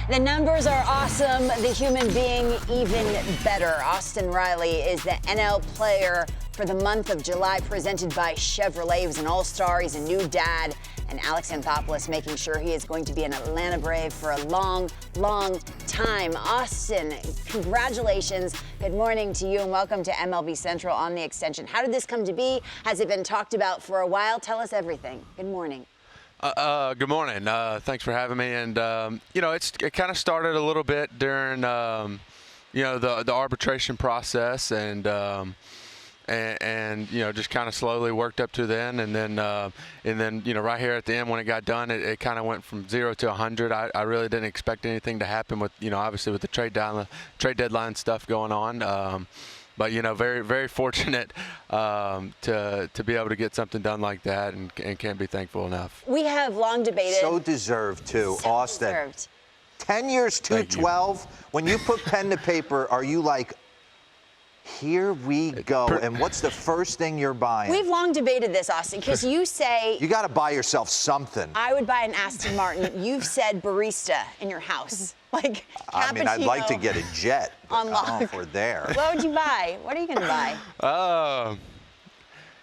The numbers are awesome. The human being even better. Austin Riley is the NL player for the month of July, presented by Chevrolet. He was an all-star. He's a new dad. And Alex Anthopoulos making sure he is going to be an Atlanta Brave for a long, long time. Austin, congratulations. Good morning to you and welcome to MLB Central on the Extension. How did this come to be? Has it been talked about for a while? Tell us everything. Good morning. Good morning. Thanks for having me. And it kind of started a little bit during the arbitration process, and just kind of slowly worked up to then, and then right here at the end when it got done, it kind of went from 0 to 100. I really didn't expect anything to happen with obviously with the trade deadline stuff going on. But very, very fortunate to be able to get something done like that, and can't be thankful enough. We have long debated. So deserved too, so Austin. Deserved. 10 years, 212. When you put pen to paper, are you like, here we go? And what's the first thing you're buying? We've long debated this, Austin, because you say you got to buy yourself something. I would buy an Aston Martin. You've said barista in your house. Like I mean, I'd like to get a jet. But I don't know if we're there. What would you buy? What are you going to buy? I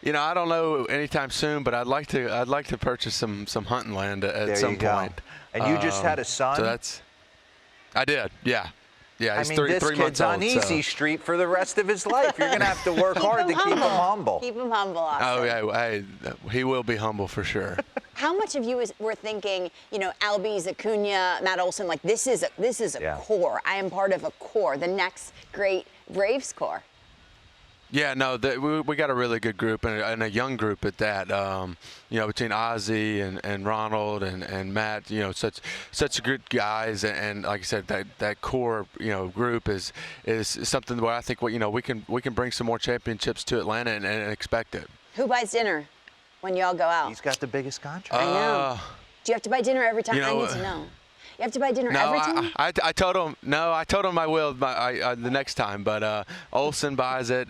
don't know anytime soon, but I'd like to purchase some hunting land at some point. And you just had a son? So I did, yeah. Yeah, he's I mean, three this months kid's old, on easy street for the rest of his life. You're going to have to work hard to keep him humble. Keep him humble, Austin. Oh, yeah, he will be humble for sure. How much of you were thinking, Albies, Acuna, Matt Olson, like this is a core. I am part of a core, the next great Braves core. Yeah, no, we got a really good group and a young group at that. Between Ozzie and Ronald and Matt, such good guys, and like I said, that core group is something where I think we can bring some more championships to Atlanta and expect it. Who buys dinner when y'all go out? He's got the biggest contract. I know. Do you have to buy dinner every time? I need to know. You have to buy dinner every time? I told him no. I told him I will the next time. But Olson buys it.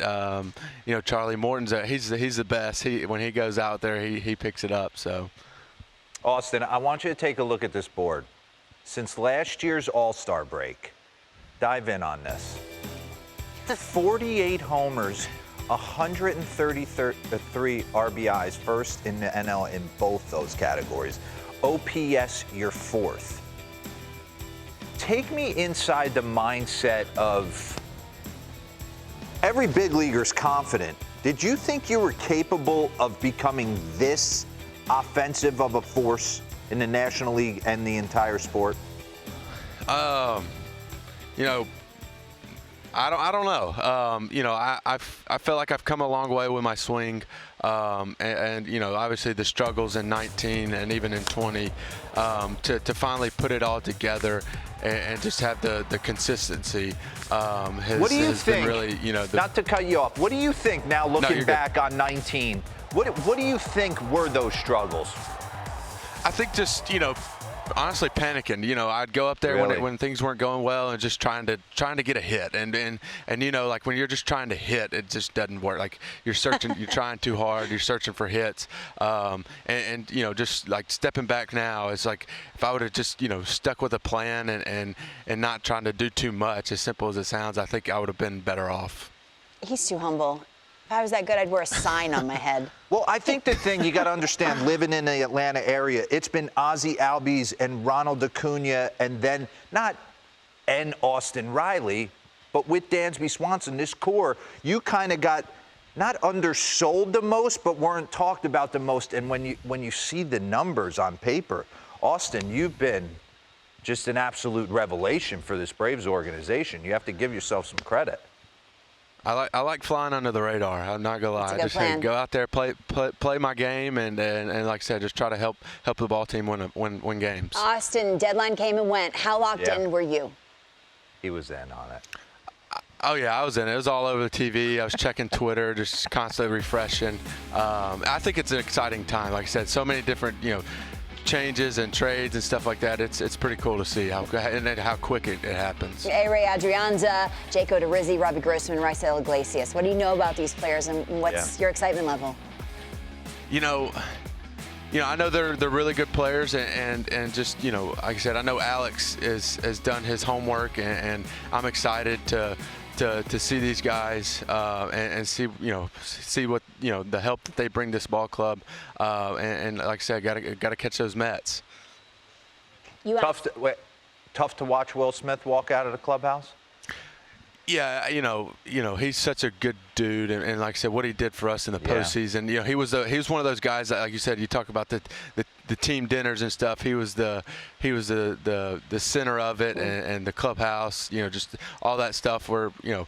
Charlie Morton's he's the best. When he goes out there, he picks it up. So, Austin, I want you to take a look at this board. Since last year's All-Star break, dive in on this. 48 homers, 133 RBIs, first in the NL in both those categories. OPS, you're fourth. Take me inside the mindset of every big leaguer's confident. Did you think you were capable of becoming this offensive of a force in the National League and the entire sport? I don't know. I feel like I've come a long way with my swing, and obviously the struggles in 19 and even in 20, to finally put it all together and just have the consistency. What do you think? Been really, not to cut you off. What do you think now, looking back on 19? What do you think were those struggles? I think just honestly panicking. I'd go up there when things weren't going well and just trying to get a hit, and like when you're just trying to hit, it just doesn't work. Like you're searching, you're trying too hard, you're searching for hits, and just like stepping back now, it's like if I would have just stuck with a plan and not trying to do too much, as simple as it sounds, I think I would have been better off. He's too humble. If I was that good, I'd wear a sign on my head. Well, I think the thing you got to understand, living in the Atlanta area, it's been Ozzie Albies and Ronald Acuna, and then and Austin Riley, but with Dansby Swanson, this core, you kind of got not undersold the most, but weren't talked about the most. And when you see the numbers on paper, Austin, you've been just an absolute revelation for this Braves organization. You have to give yourself some credit. I like flying under the radar. I'm not gonna lie. That's a good plan. Go out there, play my game, and like I said, just try to help the ball team win games. Austin, deadline came and went. How locked in were you? He was in on it. Oh yeah, I was in it. It was all over the TV. I was checking Twitter, just constantly refreshing. I think it's an exciting time. Like I said, so many different changes and trades and stuff like that. It's pretty cool to see how quick it happens. A-Ray Adrianza, Jake Odorizzi, Robbie Grossman, Raisel Iglesias. What do you know about these players, and what's your excitement level? you know, I know they're really good players, and just, you know, like I said, I know Alex has done his homework, and I'm excited to see these guys and see, you know, what, you know, the help that they bring this ball club, and like I said, got to catch those Mets. Tough to watch Will Smith walk out of the clubhouse? Yeah, you know, he's such a good dude, and like I said, what he did for us in the postseason. You know, he was one of those guys that, like you said, you talk about the team dinners and stuff. He was the center of it, and the clubhouse. You know, just all that stuff. Where, you know,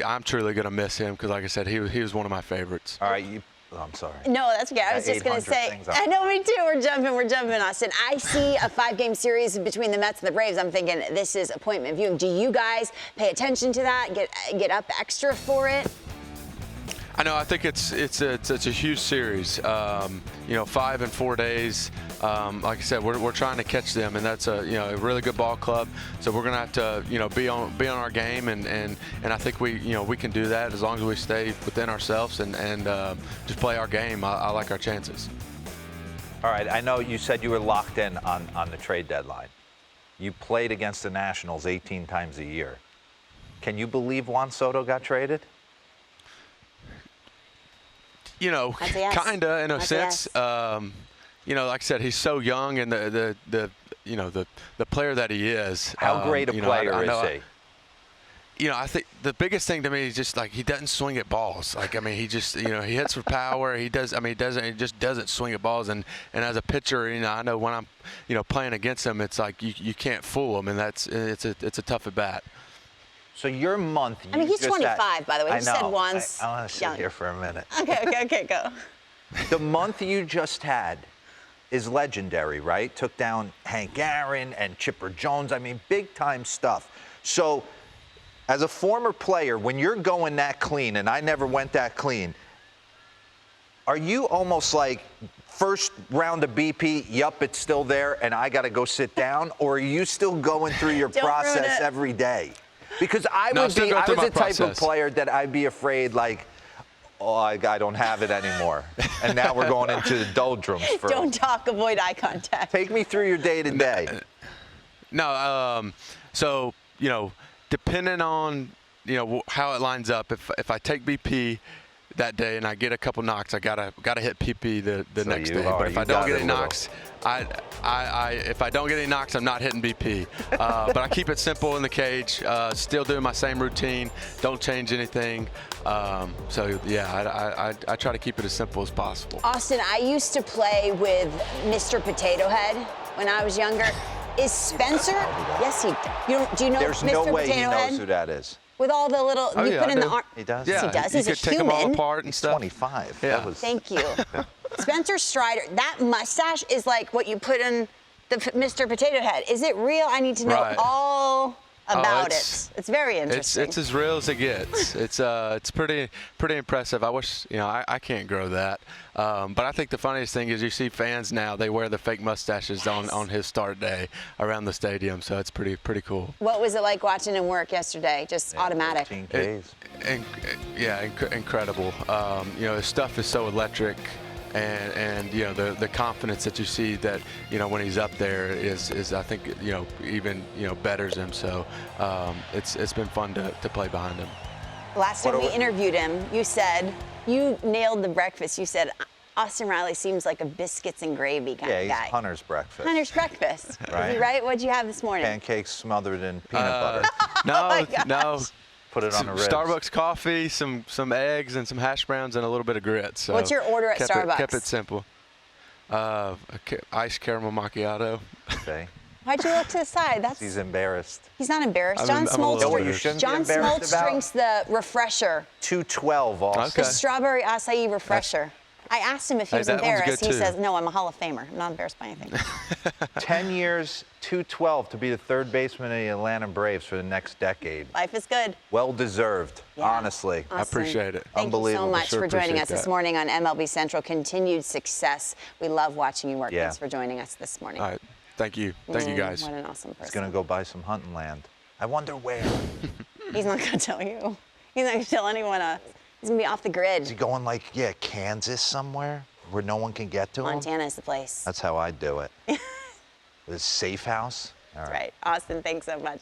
I'm truly gonna miss him, because, like I said, he was one of my favorites. All right, I'm sorry. No, that's okay. I was just going to say, I know, me too. We're jumping, Austin. I see a 5-game series between the Mets and the Braves. I'm thinking this is appointment viewing. Do you guys pay attention to that? Get up extra for it? I know. I think it's a huge series. You know, 5 and 4 days. Like I said, we're trying to catch them, and that's a really good ball club. So we're gonna have to, you know, be on our game, and I think we can do that as long as we stay within ourselves and just play our game. I like our chances. All right. I know you said you were locked in on the trade deadline. You played against the Nationals 18 times a year. Can you believe Juan Soto got traded? You know, kinda in a sense. You know, like I said, he's so young, and the player that he is. How great a player is he? You know, I think the biggest thing to me is just, like, he doesn't swing at balls. Like, I mean, he just, you know, he hits for power. He does. I mean, he just doesn't swing at balls. And as a pitcher, you know, I know when I'm, you know, playing against him, it's like you can't fool him, and it's a tough at bat. So your month. I mean, he's 25, by the way. You said once. I want to sit here for a minute. Okay, go. The month you just had is legendary, right? Took down Hank Aaron and Chipper Jones. I mean, big-time stuff. So, as a former player, when you're going that clean, and I never went that clean, are you almost like, first round of BP, yup, it's still there, and I got to go sit down? Or are you still going through your process every day? Because I was the type of player that I'd be afraid, like, oh, I don't have it anymore. And now we're going into the doldrums. Don't talk, avoid eye contact. Take me through your day to day. No, so, you know, depending on, you know, how it lines up, if I take BP that day and I get a couple knocks, I gotta hit PP the next day. But if I don't get any knocks, if I don't get any knocks, I'm not hitting BP. But I keep it simple in the cage. Still doing my same routine. Don't change anything. So yeah, I try to keep it as simple as possible. Austin, I used to play with Mr. Potato Head when I was younger. Is Spencer? Yes, he. Do you know There's Mr. no way Potato he knows Head? who that is. With all the little, Oh, you yeah, put in I the do. arm. He does? Yeah, He does. you He's a could take them all human. apart and stuff. 25. Yeah. That was. Thank you. Spencer Strider, that mustache is like what you put in the Mr. Potato Head. Is it real? I need to know all about it. It's very interesting. It's as real as it gets. It's pretty impressive. I wish, you know, I can't grow that. But I think the funniest thing is you see fans now, they wear the fake mustaches on his start day around the stadium. So it's pretty cool. What was it like watching him work yesterday? Just automatic. 15 Ks. Incredible. You know, his stuff is so electric. And you know, the confidence that you see that, you know, when he's up there is I think, you know, even, you know, betters him. So it's been fun to play behind him. Last time we interviewed him, you said you nailed the breakfast. You said Austin Riley seems like a biscuits and gravy kind of guy. Yeah, he's Hunter's breakfast. Hunter's breakfast. Right. Is he right? What'd you have this morning? Pancakes smothered in peanut butter. No. Put it on the ribs. Starbucks coffee, some eggs, and some hash browns, and a little bit of grits. So what's your order at Starbucks? Kept it simple. Iced caramel macchiato. Okay. Why'd you look to the side? He's embarrassed. He's not embarrassed. I'm Smoltz know what you shouldn't John be embarrassed Smoltz about? drinks the refresher. 212, Austin. Okay. The strawberry acai refresher. I asked him if he was that one's embarrassed. good He too. says, no, I'm a Hall of Famer. I'm not embarrassed by anything. 10 years, 212 to be the third baseman of the Atlanta Braves for the next decade. Life is good. Well deserved, honestly. Awesome. I appreciate it. Thank you so much Sure for joining appreciate us this that. morning on MLB Central. Continued success. We love watching you work. Yeah. Thanks for joining us this morning. All right. Thank you. Thank you, guys. What an awesome person. He's going to go buy some hunting land. I wonder where. He's not going to tell you. He's not going to tell anyone else. He's going to be off the grid. Is he going like, Kansas somewhere? where no one can get to them? Montana's the place. That's how I do it. The safe house. All That's right. Austin, thanks so much.